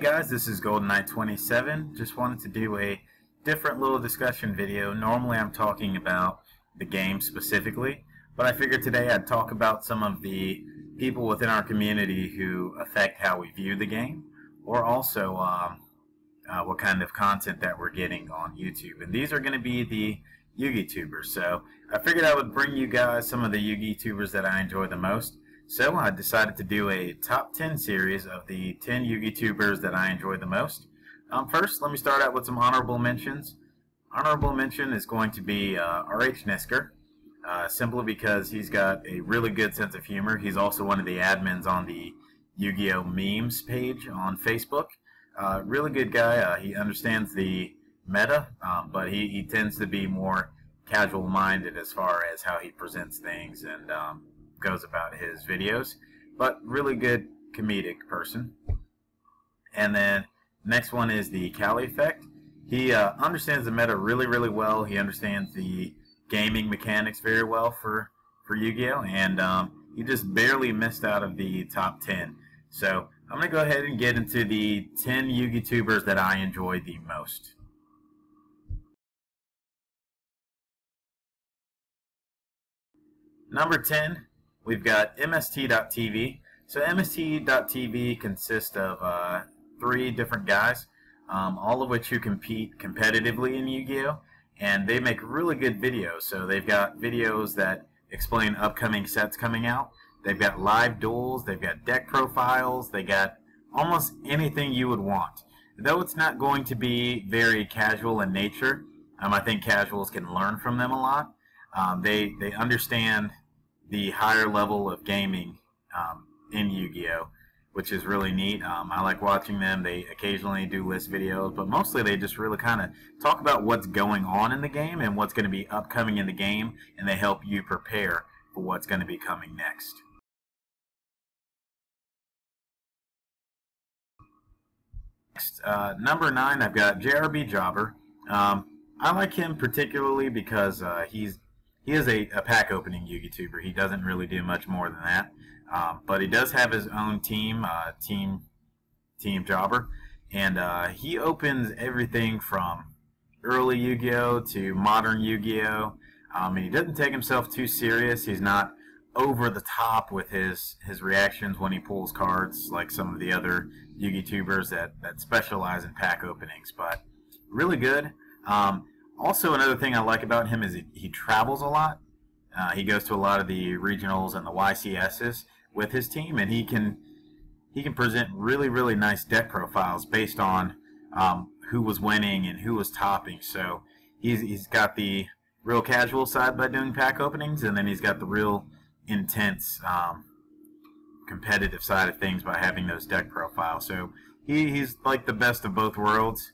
guys, this is GoldenKnight27. Just wanted to do a different little discussion video. Normally I'm talking about the game specifically, but I figured today I'd talk about some of the people within our community who affect how we view the game, or also what kind of content that we're getting on YouTube. And these are going to be the YugiTubers. So I figured I would bring you guys some of the YugiTubers that I enjoy the most. So I decided to do a top 10 series of the 10 YugiTubers that I enjoy the most. First, let me start out with some honorable mentions. Honorable mention is going to be RH Nisker, simply because he's got a really good sense of humor. He's also one of the admins on the Yu-Gi-Oh! Memes page on Facebook. Really good guy. He understands the meta, but he tends to be more casual-minded as far as how he presents things and goes about his videos, but really good comedic person. And then next one is the Kali Effect. He understands the meta really well. He understands the gaming mechanics very well for Yu-Gi-Oh! And he just barely missed out of the top 10. So I'm going to go ahead and get into the 10 YugiTubers that I enjoy the most. Number 10, we've got MSTTV. So MSTTV consists of 3 different guys, all of which who compete competitively in Yu-Gi-Oh! And they make really good videos. So they've got videos that explain upcoming sets coming out. They've got live duels, they've got deck profiles, they got almost anything you would want. Though it's not going to be very casual in nature, I think casuals can learn from them a lot. They understand the higher level of gaming in Yu-Gi-Oh!, which is really neat. I like watching them. They occasionally do list videos, but mostly they just really kind of talk about what's going on in the game and what's going to be upcoming in the game, and they help you prepare for what's going to be coming next. Next, number 9, I've got JRB Jobber. I like him particularly because he is a pack opening YugiTuber. He doesn't really do much more than that. But he does have his own team, Team Jobber, and he opens everything from early Yu-Gi-Oh! To modern Yu-Gi-Oh! And he doesn't take himself too serious. He's not over the top with his reactions when he pulls cards like some of the other YugiTubers that specialize in pack openings, but really good. Also, another thing I like about him is he travels a lot. He goes to a lot of the regionals and the YCSs with his team, and he can present really nice deck profiles based on who was winning and who was topping. So he's got the real casual side by doing pack openings, and then he's got the real intense competitive side of things by having those deck profiles. So he's like the best of both worlds.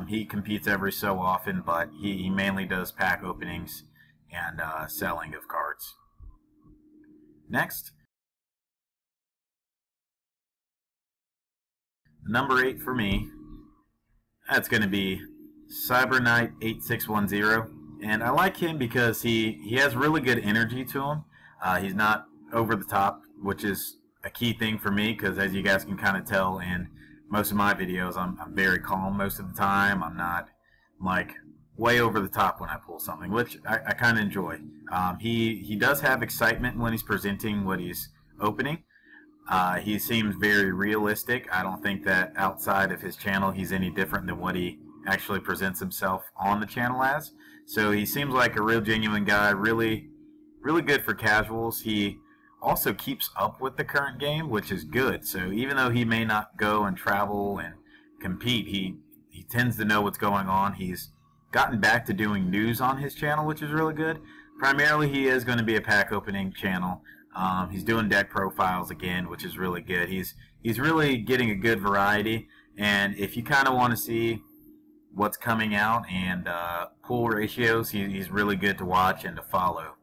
He competes every so often, but he mainly does pack openings and selling of cards. Next, number 8 for me, that's going to be CyberNight 8610, and I like him because he has really good energy to him. He's not over the top, which is a key thing for me, because as you guys can kind of tell in most of my videos, I'm very calm most of the time. I'm not like way over the top when I pull something, which I kind of enjoy. He does have excitement when he's presenting what he's opening. He seems very realistic. I don't think that outside of his channel he's any different than what he actually presents himself on the channel as. So he seems like a real genuine guy, really good for casuals. He also keeps up with the current game, which is good. So even though he may not go and travel and compete, he tends to know what's going on. He's gotten back to doing news on his channel, which is really good. Primarily he is going to be a pack opening channel. He's doing deck profiles again, which is really good. He's really getting a good variety, and if you kind of want to see what's coming out and pull ratios, he's really good to watch and to follow.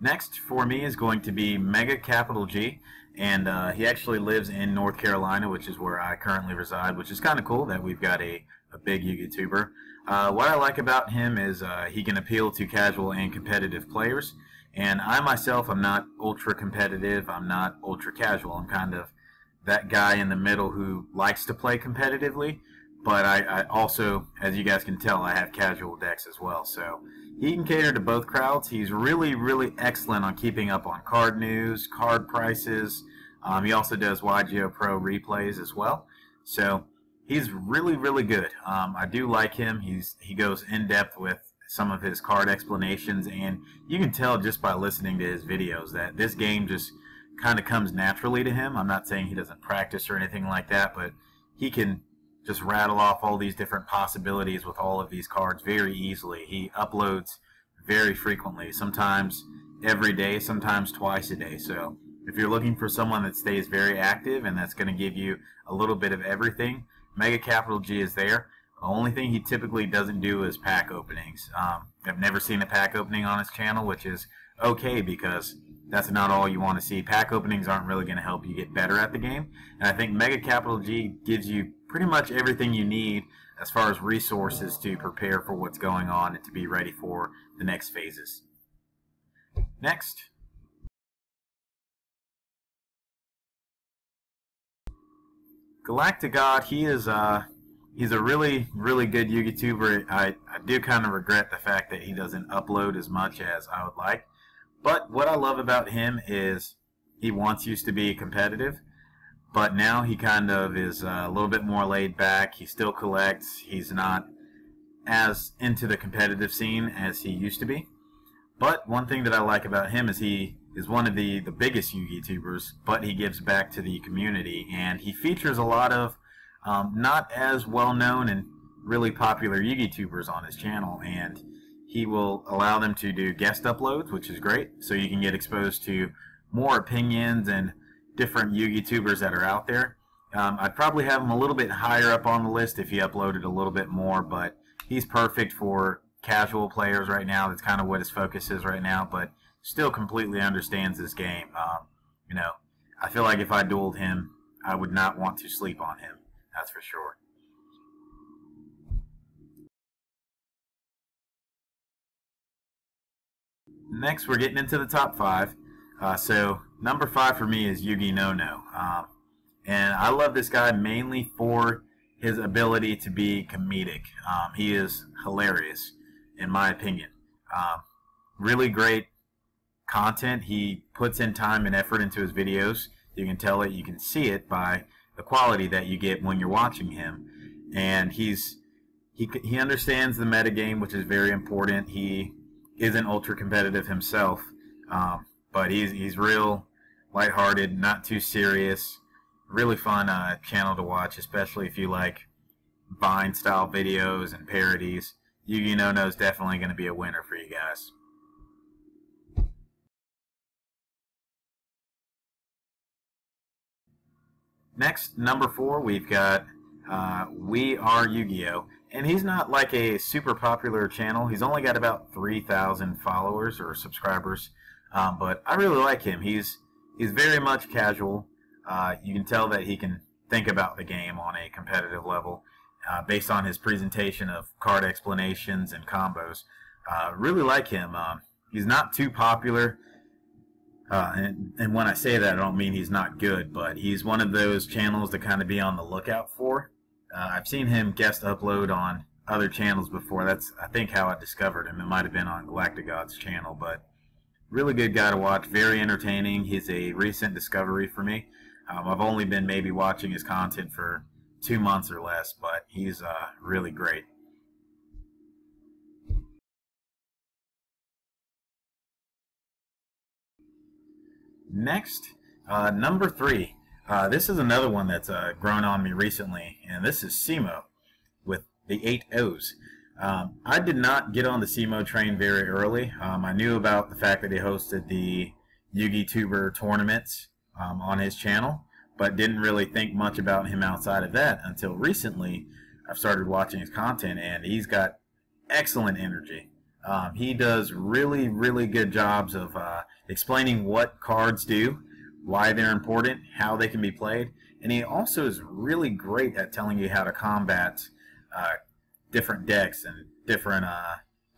Next for me is going to be MegaCapitalG, and he actually lives in North Carolina, which is where I currently reside, which is kind of cool that we've got a big YugiTuber. What I like about him is he can appeal to casual and competitive players, And I myself, I'm not ultra competitive, I'm not ultra casual. I'm kind of that guy in the middle who likes to play competitively, but I also, as you guys can tell, I have casual decks as well. So he can cater to both crowds. He's really, really excellent on keeping up on card news, card prices. He also does YugiOh Pro replays as well. So he's really, really good. I do like him. He goes in depth with some of his card explanations, and you can tell just by listening to his videos that this game just kind of comes naturally to him. I'm not saying he doesn't practice or anything like that, but he can just rattle off all these different possibilities with all of these cards very easily. He uploads very frequently, sometimes every day, sometimes twice a day. So if you're looking for someone that stays very active and that's going to give you a little bit of everything, MegaCapitalG is there. The only thing he typically doesn't do is pack openings. I've never seen a pack opening on his channel, which is okay because that's not all you want to see. Pack openings aren't really going to help you get better at the game. And I think MegaCapitalG gives you pretty much everything you need as far as resources to prepare for what's going on and to be ready for the next phases. Next. Galactica, he's a really, really good YugiTuber. I do kind of regret the fact that he doesn't upload as much as I would like. But what I love about him is he once used to be competitive, but now he kind of is a little bit more laid back. He still collects. He's not as into the competitive scene as he used to be. But one thing that I like about him is he is one of the biggest YugiTubers, but he gives back to the community, and he features a lot of not as well-known and really popular YugiTubers on his channel, and he will allow them to do guest uploads, which is great, so you can get exposed to more opinions and different YugiTubers that are out there. I'd probably have him a little bit higher up on the list if he uploaded a little bit more, but he's perfect for casual players right now. That's kind of what his focus is right now, but still completely understands this game. You know, I feel like if I dueled him, I would not want to sleep on him. That's for sure. Next, we're getting into the top 5. So number 5 for me is UVNoNo. And I love this guy mainly for his ability to be comedic. He is hilarious, in my opinion. Really great content. He puts in time and effort into his videos. You can tell it, you can see it by the quality that you get when you're watching him. And he understands the metagame, which is very important. He isn't ultra competitive himself, but he's real lighthearted, not too serious. Really fun channel to watch, especially if you like Vine style videos and parodies. UVNoNo is definitely going to be a winner for you guys. Next, number 4, we've got Are Yugioh. And he's not like a super popular channel. He's only got about 3,000 followers or subscribers. But I really like him. He's very much casual. You can tell that he can think about the game on a competitive level based on his presentation of card explanations and combos. Really like him. He's not too popular. And when I say that, I don't mean he's not good, but he's one of those channels to kind of be on the lookout for. I've seen him guest upload on other channels before. That's, I think, how I discovered him. It might have been on Galactica's channel, but really good guy to watch. Very entertaining. He's a recent discovery for me. I've only been maybe watching his content for 2 months or less, but he's really great. Next, number 3. This is another one that's grown on me recently, and this is SOMO with the 8 O's. I did not get on the SOMO train very early. I knew about the fact that he hosted the YugiTuber tournaments on his channel, but didn't really think much about him outside of that until recently. I've started watching his content, and he's got excellent energy. He does really, really good jobs of explaining what cards do, why they're important, how they can be played, and he also is really great at telling you how to combat different decks and different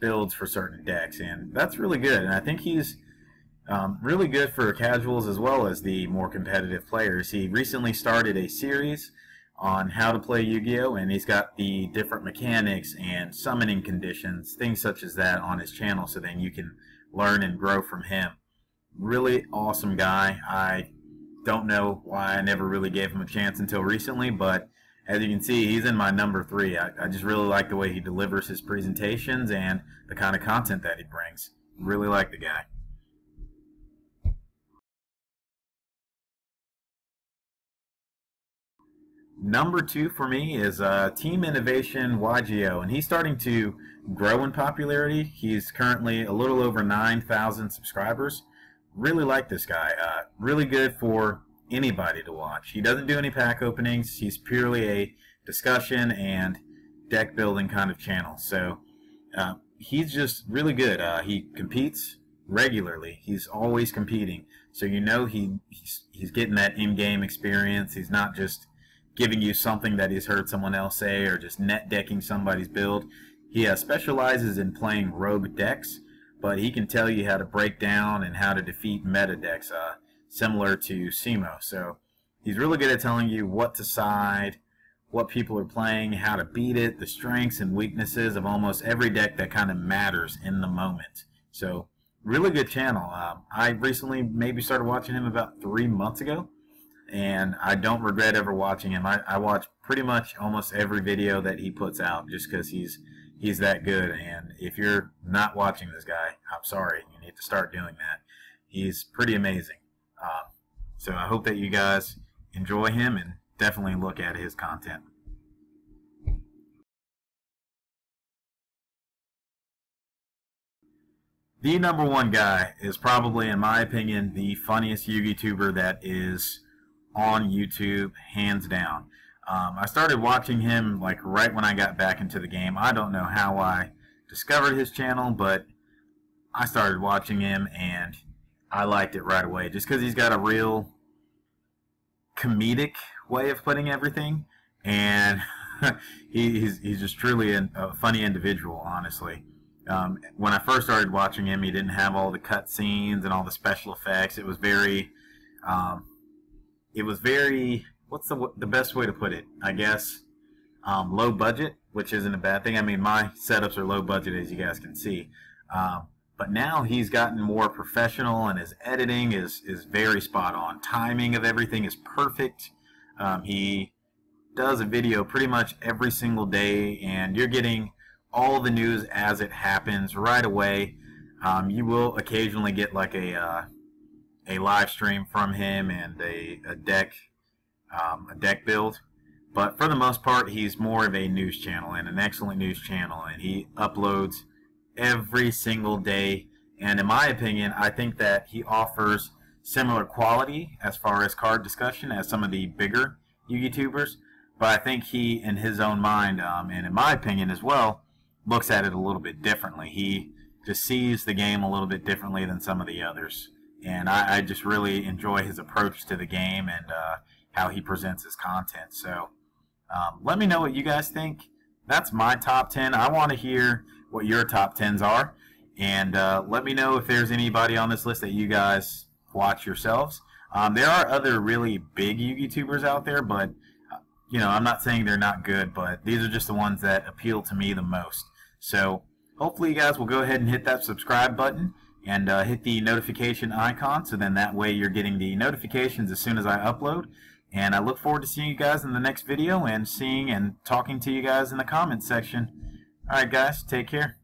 builds for certain decks, and that's really good. And I think he's Really good for casuals as well as the more competitive players. He recently started a series on how to play Yu-Gi-Oh! And he's got the different mechanics and summoning conditions, things such as that on his channel, so then you can learn and grow from him. Really awesome guy. I don't know why I never really gave him a chance until recently, but as you can see, he's in my number 3. I just really like the way he delivers his presentations and the kind of content that he brings. Really like the guy. Number 2 for me is Team Innovation YugiOh, and he's starting to grow in popularity. He's currently a little over 9,000 subscribers. Really like this guy. Really good for anybody to watch. He doesn't do any pack openings. He's purely a discussion and deck building kind of channel. So he's just really good. He competes regularly. He's always competing. So you know he's getting that in-game experience. He's not just giving you something that he's heard someone else say or just net decking somebody's build. He specializes in playing rogue decks, but he can tell you how to break down and how to defeat meta decks, similar to SOMO. So he's really good at telling you what to side, what people are playing, how to beat it, the strengths and weaknesses of almost every deck that kind of matters in the moment. So really good channel. I recently maybe started watching him about 3 months ago, and I don't regret ever watching him. I watch pretty much almost every video that he puts out just because he's that good. And if you're not watching this guy, I'm sorry. You need to start doing that. He's pretty amazing. So I hope that you guys enjoy him and definitely look at his content. The number 1 guy is probably, in my opinion, the funniest YugiTuber that is on YouTube, hands down. I started watching him like right when I got back into the game. I don't know how I discovered his channel, but I started watching him and I liked it right away just because he's got a real comedic way of putting everything, and he's just truly a funny individual, honestly. When I first started watching him, he didn't have all the cutscenes and all the special effects. It was very what's the best way to put it? I guess low budget, which isn't a bad thing. I mean, my setups are low budget, as you guys can see. But now he's gotten more professional, and his editing is very spot on. Timing of everything is perfect. He does a video pretty much every single day, and you're getting all the news as it happens right away. You will occasionally get like a live stream from him and a deck build, but for the most part he's more of a news channel, and an excellent news channel, and he uploads every single day. And in my opinion, I think that he offers similar quality as far as card discussion as some of the bigger YugiTubers, but I think he, in his own mind, and in my opinion as well, looks at it a little bit differently. He just sees the game a little bit differently than some of the others, and I just really enjoy his approach to the game and how he presents his content. So let me know what you guys think. That's my top 10. I want to hear what your top 10s are, and let me know if there's anybody on this list that you guys watch yourselves. There are other really big YugiTubers out there, but you know, I'm not saying they're not good, but these are just the ones that appeal to me the most. So hopefully you guys will go ahead and hit that subscribe button and hit the notification icon, so then that way you're getting the notifications as soon as I upload. And I look forward to seeing you guys in the next video and seeing and talking to you guys in the comments section. Alright guys, take care.